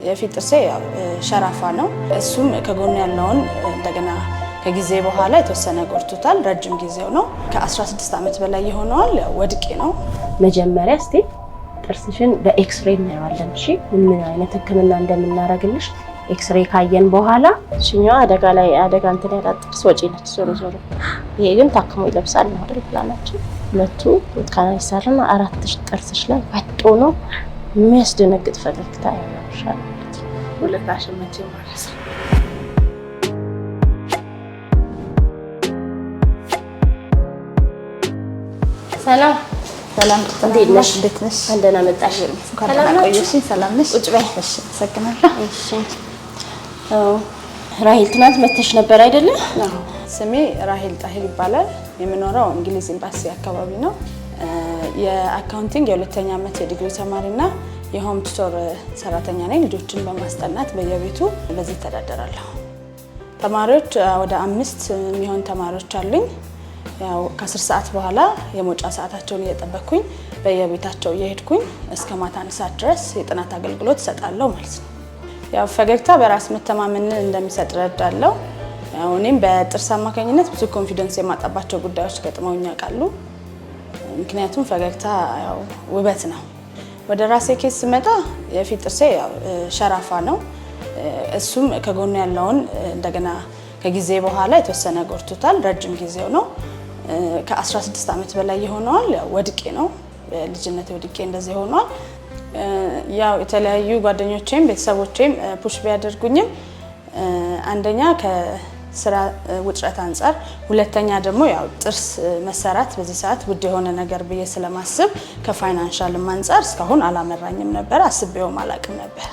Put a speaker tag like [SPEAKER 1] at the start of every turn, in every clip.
[SPEAKER 1] የፊት ጥርሴ ሸራፋ ነው። እሱም ከጎኑ ያለውን እንደገና ከጊዜ በኋላ የተወሰነ ቆርጦታል። ረጅም ጊዜው ነው። ከ16 ዓመት በላይ ይሆነዋል። ወድቄ ነው።
[SPEAKER 2] መጀመሪያ እስቲ ጥርስሽን በኤክስሬይ እናያለን። እሺ ምን አይነት ህክምና እንደምናረግልሽ ኤክስሬይ ካየን በኋላ እኛው አደጋ እንትን ያላት ጥርስ ወጪ ነች ዞሮ። ይሄ ግን ታክሞ ይለብሳል ነው አይደል ፕላናችን። ሁለቱ ወጥካና ይሰራና አራትሽ ጥርስሽ ላይ ወጥቶ ነው የሚያስደነግጥ ፈገግታ ያለሻል።
[SPEAKER 1] ሁለታሽም መቼ ማለት ነው።
[SPEAKER 2] ሰላም
[SPEAKER 1] እንዴት ነሽ?
[SPEAKER 2] እንደና መጣሽ።
[SPEAKER 1] ሰላም ቆይሽ። ሰላም ነሽ?
[SPEAKER 2] ቁጭ በይ።
[SPEAKER 1] እሺ ሰከናለሁ።
[SPEAKER 2] እሺ ራሄል ትናንት መተሽ ነበር አይደለ?
[SPEAKER 1] አዎ። ስሜ ራሄል ጣሂል ይባላል። የምኖረው እንግሊዝ ኤምባሲ አካባቢ ነው። የአካውንቲንግ የሁለተኛ ዓመት የዲግሪ ተማሪና የሆም ቱቶር ሰራተኛ ነኝ። ልጆችን በማስጠናት በየቤቱ በዚህ ተዳደራለሁ። ተማሪዎች ወደ 5 የሚሆን ተማሪዎች አሉኝ። ያው ከ10 ሰዓት በኋላ የሞጫ ሰዓታቸውን እየጠበቅኩኝ በየቤታቸው እየሄድኩኝ እስከ ማታ 1 ሰዓት ድረስ የጥናት አገልግሎት እሰጣለሁ ማለት ነው። ያው ፈገግታ በራስ መተማመን እንደሚሰጥ እረዳለሁ። ያው እኔም በጥርስ አማካኝነት ብዙ ኮንፊደንስ የማጣባቸው ጉዳዮች ገጥመውኝ ያውቃሉ። ምክንያቱም ፈገግታ ያው ውበት ነው። ወደ ራሴ ኬስ ስመጣ የፊት ጥርሴ ያው ሸራፋ ነው። እሱም ከጎኑ ያለውን እንደገና ከጊዜ በኋላ የተወሰነ ቆርጦታል። ረጅም ጊዜው ነው። ከ16 ዓመት በላይ ይሆነዋል። ያው ወድቄ ነው። በልጅነቴ ወድቄ እንደዚህ ሆኗል። ያው የተለያዩ ጓደኞቼም ቤተሰቦቼም ፑሽ ቢያደርጉኝም አንደኛ ከስራ ውጥረት አንፃር፣ ሁለተኛ ደግሞ ያው ጥርስ መሰራት በዚህ ሰዓት ውድ የሆነ ነገር ብዬ ስለማስብ ከፋይናንሻልም አንፃር እስካሁን አላመራኝም ነበር። አስቤውም አላቅም ነበር።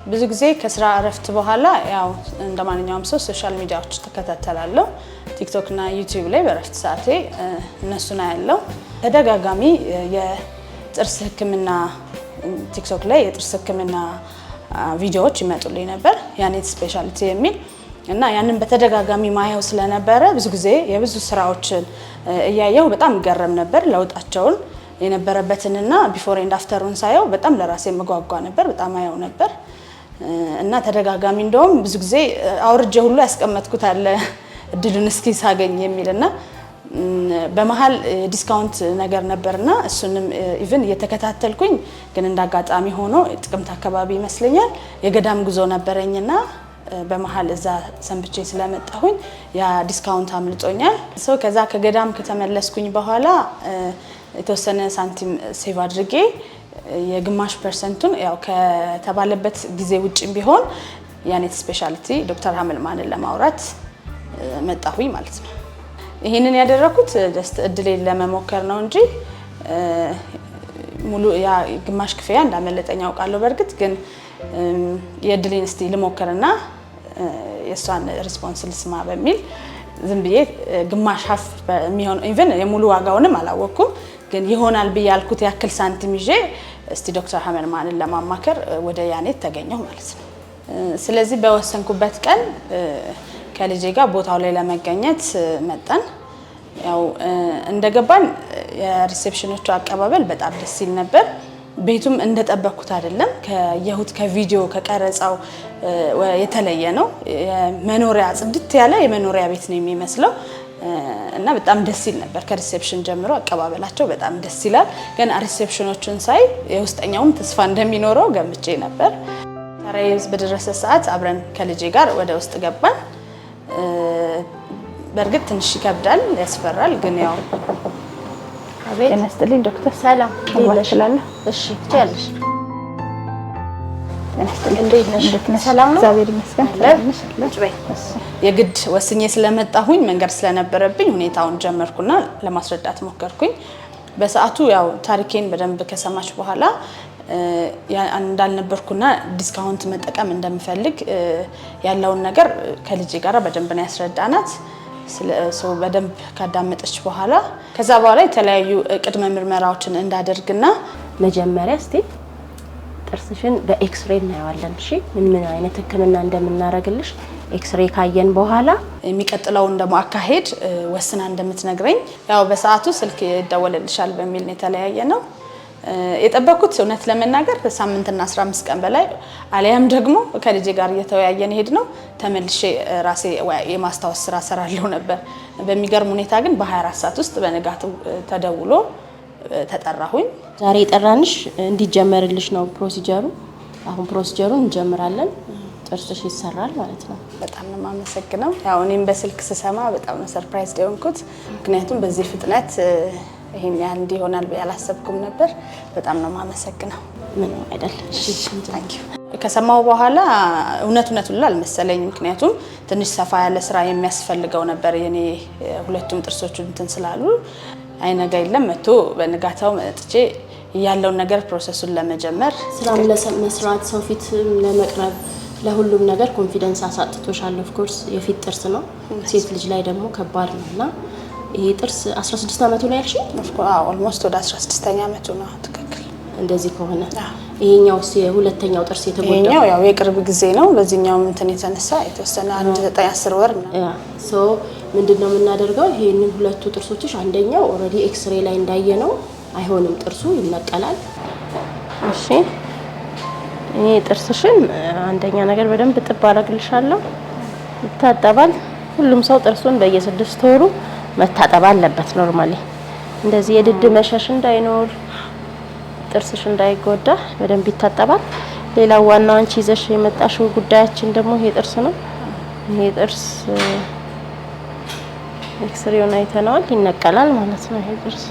[SPEAKER 1] ብዙ ጊዜ ከስራ እረፍት በኋላ ያው እንደማንኛውም ሰው ሶሻል ሚዲያዎች ተከታተላለሁ። ቲክቶክ እና ዩቲዩብ ላይ በእረፍት ሰዓቴ እነሱን አያለው። ተደጋጋሚ የጥርስ ህክምና ቲክቶክ ላይ የጥርስ ህክምና ቪዲዮዎች ይመጡልኝ ነበር፣ ያኔት ስፔሻሊቲ የሚል እና ያንን በተደጋጋሚ ማየው ስለነበረ ብዙ ጊዜ የብዙ ስራዎችን እያየው በጣም ገረም ነበር። ለውጣቸውን የነበረበትንና ቢፎር ኤንድ አፍተሩን ሳየው በጣም ለራሴ መጓጓ ነበር፣ በጣም አየው ነበር እና ተደጋጋሚ እንደውም ብዙ ጊዜ አውርጄ ሁሉ ያስቀመጥኩት አለ እድሉን እስኪ ሳገኝ የሚልና በመሃል ዲስካውንት ነገር ነበርና እሱንም ኢቭን እየተከታተልኩኝ ግን እንዳጋጣሚ ሆኖ ጥቅምት አካባቢ ይመስለኛል የገዳም ጉዞ ነበረኝና በመሃል እዛ ሰንብቼ ስለመጣሁኝ ያ ዲስካውንት አምልጦኛል። ከዛ ከገዳም ከተመለስኩኝ በኋላ የተወሰነ ሳንቲም ሴቭ አድርጌ የግማሽ ፐርሰንቱን ያው ከተባለበት ጊዜ ውጭም ቢሆን ያኔት ስፔሻሊቲ ዶክተር ሀመልማንን ለማውራት መጣሁኝ ማለት ነው። ይሄንን ያደረኩት ጀስት እድሌን ለመሞከር ነው እንጂ ሙሉ ያ ግማሽ ክፍያ እንዳመለጠኝ አውቃለሁ። በርግጥ ግን የእድሌን እስቲ ልሞክርና የሷን ሪስፖንስ ልስማ በሚል ዝም ብዬ ግማሽ ሀፍ የሚሆን ኢቭን የሙሉ ዋጋውንም አላወቅኩም፣ ግን ይሆናል ብዬ ያልኩት ያክል ሳንቲም ይዤ እስቲ ዶክተር ሀመልማንን ለማማከር ወደ ያኔት ተገኘሁ ማለት ነው። ስለዚህ በወሰንኩበት ቀን ከልጄ ጋር ቦታው ላይ ለመገኘት መጣን። ያው እንደገባን የሪሴፕሽኖቹ አቀባበል በጣም ደስ ይል ነበር። ቤቱም እንደጠበቅኩት አይደለም። ከየሁት ከቪዲዮ ከቀረጻው የተለየ ነው። የመኖሪያ ጽድት ያለ የመኖሪያ ቤት ነው የሚመስለው እና በጣም ደስ ይል ነበር። ከሪሴፕሽን ጀምሮ አቀባበላቸው በጣም ደስ ይላል። ግን ሪሴፕሽኖቹን ሳይ የውስጠኛውም ተስፋ እንደሚኖረው ገምቼ ነበር። ተራዬ በደረሰ ሰዓት አብረን ከልጄ ጋር ወደ ውስጥ ገባን። በርግጥ ትንሽ ይከብዳል፣ ያስፈራል። ግን ያው አቤት እነስተልኝ ዶክተር ሰላም ይላል። እሺ ትያለሽ እነስተልኝ ሰላም ነው። እግዚአብሔር ይመስገን። ለምሽ በይ የግድ ወስኜ ስለመጣሁኝ መንገድ ስለነበረብኝ ሁኔታውን ጀመርኩና ለማስረዳት ሞከርኩኝ። በሰዓቱ ያው ታሪኬን በደንብ ከሰማች በኋላ እንዳልነበርኩና ዲስካውንት መጠቀም እንደምፈልግ ያለውን ነገር ከልጄ ጋር በደንብ ነው ያስረዳናት። ስለሰው በደንብ ካዳመጠች በኋላ ከዛ በኋላ የተለያዩ ቅድመ ምርመራዎችን እንዳደርግና
[SPEAKER 2] መጀመሪያ እስቲ ጥርስሽን በኤክስሬይ እናያለን። እሺ ምን አይነት ህክምና እንደምናረግልሽ ኤክስሬይ ካየን በኋላ
[SPEAKER 1] የሚቀጥለውን ደግሞ አካሄድ ወስና እንደምትነግረኝ ያው በሰዓቱ ስልክ ይደወልልሻል በሚል ነው የተለያየ ነው። የጠበኩት እውነት ለመናገር በሳምንትና 15 ቀን በላይ አሊያም ደግሞ ከልጄ ጋር እየተወያየን ሄድ ነው ተመልሼ ራሴ የማስታወስ ስራ ሰራለሁ ነበር። በሚገርም ሁኔታ ግን በ24 ሰዓት ውስጥ በንጋቱ ተደውሎ ተጠራሁኝ።
[SPEAKER 2] ዛሬ ጠራንሽ እንዲጀመርልሽ ነው ፕሮሲጀሩ። አሁን ፕሮሲጀሩን እንጀምራለን። ጥርስሽ ይሰራል ማለት ነው።
[SPEAKER 1] በጣም ነው የማመሰግነው። ያው እኔም በስልክ ስሰማ በጣም ነው ሰርፕራይዝ የሆንኩት። ምክንያቱም በዚህ ፍጥነት ይሄን ያህል እንዲሆናል ያላሰብኩም ነበር። በጣም ነው የማመሰግነው።
[SPEAKER 2] ምን አይደል? እሺ
[SPEAKER 1] ታንኪ ዩ። ከሰማው በኋላ እውነቱን አልመሰለኝ። ምክንያቱም ትንሽ ሰፋ ያለ ስራ የሚያስፈልገው ነበር። የኔ ሁለቱም ጥርሶቹ እንትን ስላሉ አይነጋ የለም መጥቶ በንጋታው መጥቼ ያለውን ነገር ፕሮሰሱን ለመጀመር
[SPEAKER 2] ስራም ለመስራት ሰው ፊት ለመቅረብ ለሁሉም ነገር ኮንፊደንስ አሳጥቶሻል። ኦፍ ኮርስ የፊት ጥርስ ነው። ሴት ልጅ ላይ ደግሞ ከባድ ነውና ይሄ ጥርስ 16 አመቱ ነው ያልሽ?
[SPEAKER 1] ኦልሞስት ወደ 16ኛ አመቱ ነው። ትክክል።
[SPEAKER 2] እንደዚህ ከሆነ ይሄኛው የሁለተኛው ጥርስ የተጎዳው
[SPEAKER 1] ያው የቅርብ ጊዜ ነው። በዚህኛው እንትን የተነሳ የተወሰነ 9-10 ወር ነው።
[SPEAKER 2] ሶ ምንድነው የምናደርገው? ይሄንን ሁለቱ ጥርሶችሽ አንደኛው ኦሬዲ ኤክስሬ ላይ እንዳየነው አይሆንም፣ ጥርሱ ይነቀላል። እሺ ይሄ ጥርስሽን አንደኛ ነገር በደንብ ጥብ አደርግልሻለሁ። ይታጠባል። ሁሉም ሰው ጥርሱን በየ6 ወሩ መታጠብ አለበት ኖርማሊ። እንደዚህ የድድ መሸሽ እንዳይኖር ጥርስሽ እንዳይጎዳ በደንብ ይታጠባል። ሌላው ዋናው አንቺ ይዘሽ የመጣሽው ጉዳያችን ደግሞ ይሄ ጥርስ ነው። ይሄ ጥርስ ኤክስሬውን አይተናል፣ ይነቀላል ማለት ነው ይሄ ጥርስ።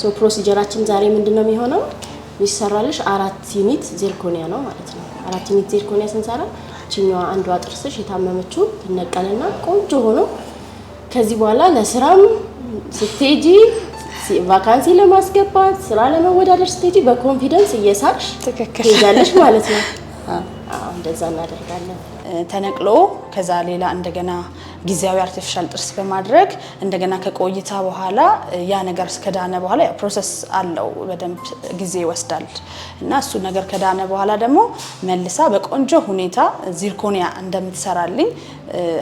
[SPEAKER 2] ሶ ፕሮሲጀራችን ዛሬ ምንድነው የሚሆነው? ይሰራልሽ 4 ዩኒት ዚርኮኒያ ነው ማለት ነው። 4 ዩኒት ዚርኮኒያ ስንሰራ እቺኛዋ አንዷ ጥርስሽ የታመመችው ትነቀልና ቆንጆ ሆኖ ከዚህ በኋላ ለስራም ስትሄጂ ቫካንሲ ለማስገባት ስራ ለመወዳደር ስትሄጂ በኮንፊደንስ እየሳቅሽ ትሄጃለሽ ማለት ነው። እንደዛ እናደርጋለን።
[SPEAKER 1] ተነቅሎ ከዛ ሌላ እንደገና ጊዜያዊ አርቲፊሻል ጥርስ በማድረግ እንደገና ከቆይታ በኋላ ያ ነገር ከዳነ በኋላ ያ ፕሮሰስ አለው፣ በደንብ ጊዜ ይወስዳል እና እሱ ነገር ከዳነ በኋላ ደግሞ መልሳ በቆንጆ ሁኔታ ዚርኮኒያ እንደምትሰራልኝ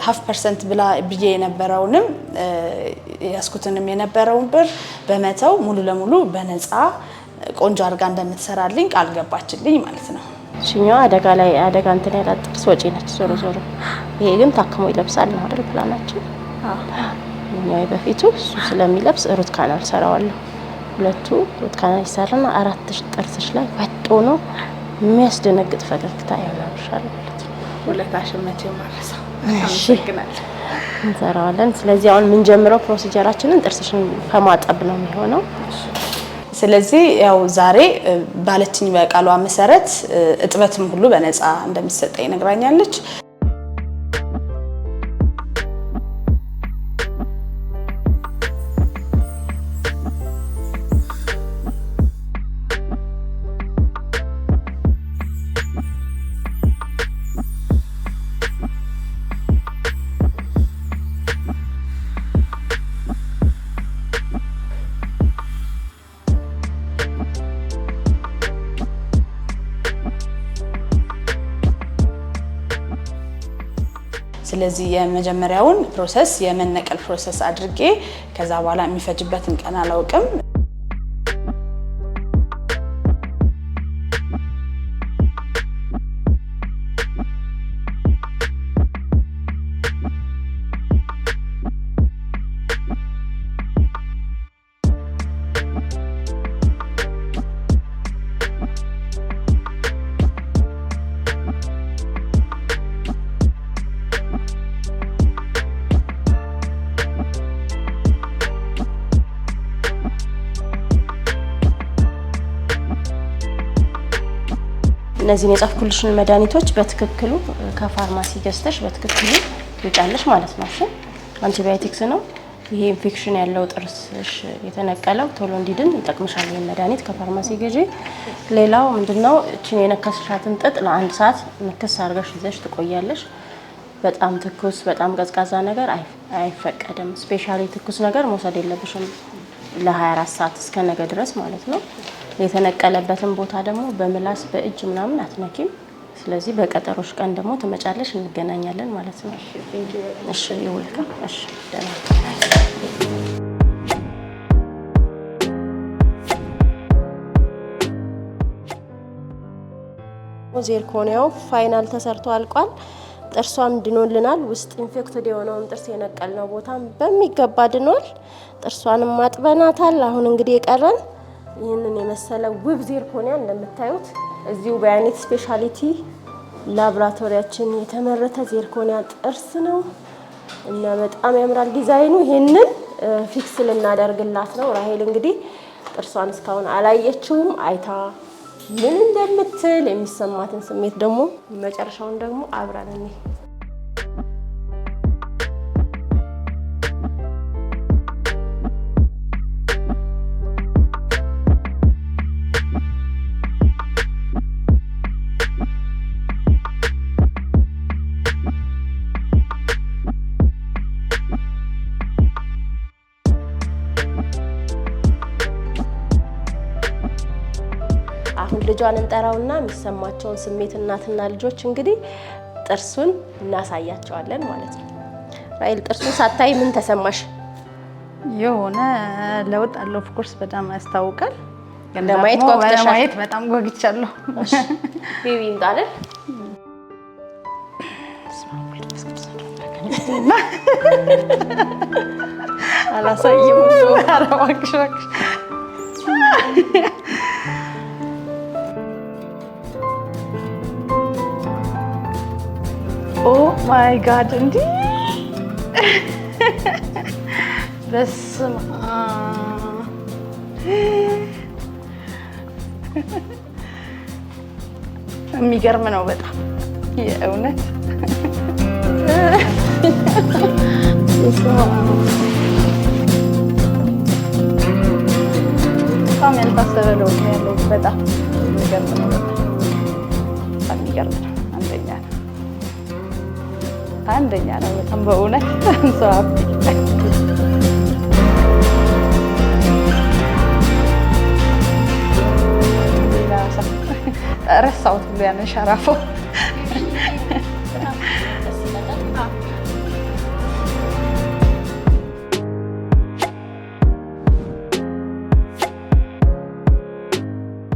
[SPEAKER 1] 0.5% ብላ ብዬ የነበረውንም ያስኩትንም የነበረውን ብር በመተው ሙሉ ለሙሉ በነፃ ቆንጆ አድርጋ እንደምትሰራልኝ ቃል ገባችልኝ ማለት ነው።
[SPEAKER 2] እሺኛው አደጋ እንትን ያላት ጥርስ ወጪ ነች ዞሮ ዞሮ። ይሄ ግን ታክሞ ይለብሳል ነው አይደል ፕላናችን? እኛው በፊቱ እሱ ስለሚለብስ ሩት ካናል ሰራዋለሁ። ሁለቱ ሩት ካናል ይሰራና 4 ጥርስሽ ላይ ወጥቶ ነው የሚያስደነግጥ ፈገግታ ያወራሻል ማለት ነው።
[SPEAKER 1] ሁለታሽም መቼም ማረሳ
[SPEAKER 2] አመሰግናለሁ። እንሰራዋለን። ስለዚህ አሁን ምን ጀምረው ፕሮሲጀራችንን ጥርስሽን ከማጠብ ነው የሚሆነው።
[SPEAKER 1] ስለዚህ ያው ዛሬ ባለችኝ በቃሏ መሰረት እጥበትም ሁሉ በነፃ እንደሚሰጠኝ ነግራኛለች። ስለዚህ የመጀመሪያውን ፕሮሰስ የመነቀል ፕሮሰስ አድርጌ ከዛ በኋላ የሚፈጅበትን ቀን አላውቅም።
[SPEAKER 2] እነዚህን የጻፍኩልሽን መድኃኒቶች በትክክሉ ከፋርማሲ ገዝተሽ በትክክሉ ትውጫለሽ ማለት ነው። እሺ አንቲባዮቲክስ ነው ይሄ። ኢንፌክሽን ያለው ጥርስሽ የተነቀለው ቶሎ እንዲድን ይጠቅምሻል ይሄ መድኃኒት ከፋርማሲ ገዢ። ሌላው ምንድነው እቺን የነከስሻትን ጥጥ ለ1 ሰዓት ንክስ አድርገሽ ይዘሽ ትቆያለሽ። በጣም ትኩስ በጣም ቀዝቃዛ ነገር አይፈቀድም። ስፔሻሊ ትኩስ ነገር መውሰድ የለብሽም ለ24 ሰዓት እስከ ነገ ድረስ ማለት ነው። የተነቀለበትን ቦታ ደግሞ በምላስ በእጅ ምናምን አትነኪም። ስለዚህ በቀጠሮሽ ቀን ደግሞ ትመጫለሽ፣ እንገናኛለን ማለት ነው። እሺ ይወልካም። እሺ ደህና ዚርኮኒያው ፋይናል ተሰርቶ አልቋል። ጥርሷም ድኖልናል። ውስጥ ኢንፌክትድ የሆነውን ጥርስ የነቀልነው ቦታም በሚገባ ድኗል። ጥርሷንም ማጥበናታል። አሁን እንግዲህ የቀረን ይህንን የመሰለ ውብ ዚርኮኒያ እንደምታዩት እዚሁ በአይኔት ስፔሻሊቲ ላብራቶሪያችን የተመረተ ዚርኮኒያ ጥርስ ነው እና በጣም ያምራል ዲዛይኑ። ይሄንን ፊክስ ልናደርግላት ነው። ራሄል እንግዲህ ጥርሷን እስካሁን አላየችውም። አይታ ምን እንደምትል የሚሰማትን ስሜት ደግሞ መጨረሻውን ደግሞ አብረን እንይ። አሁን ልጇን እንጠራውና የሚሰማቸውን ስሜት እናትና ልጆች እንግዲህ ጥርሱን እናሳያቸዋለን ማለት ነው። ራሄል ጥርሱን ሳታይ ምን ተሰማሽ?
[SPEAKER 1] የሆነ ለውጥ አለው። ኦፍ ኮርስ በጣም ያስታውቃል።
[SPEAKER 2] ለማየት ጓጉተሻል?
[SPEAKER 1] ለማየት በጣም ጓጉቻለሁ።
[SPEAKER 2] ቤቢ እንጣለን
[SPEAKER 1] አላሳይም። አረባክሽ ኦ ማይ ጋድ እንዲ በስመ አብ የሚገርም ነው በጣም የእውነት በጣም ያልታሰበ ለውጥ ያለው በጣም የሚገርም ነው። በጣም የሚገርም ነው። አንደኛ ነው በጣም በእውነት ሰው ረሳሁት ብሎ ያንን ሸራፎ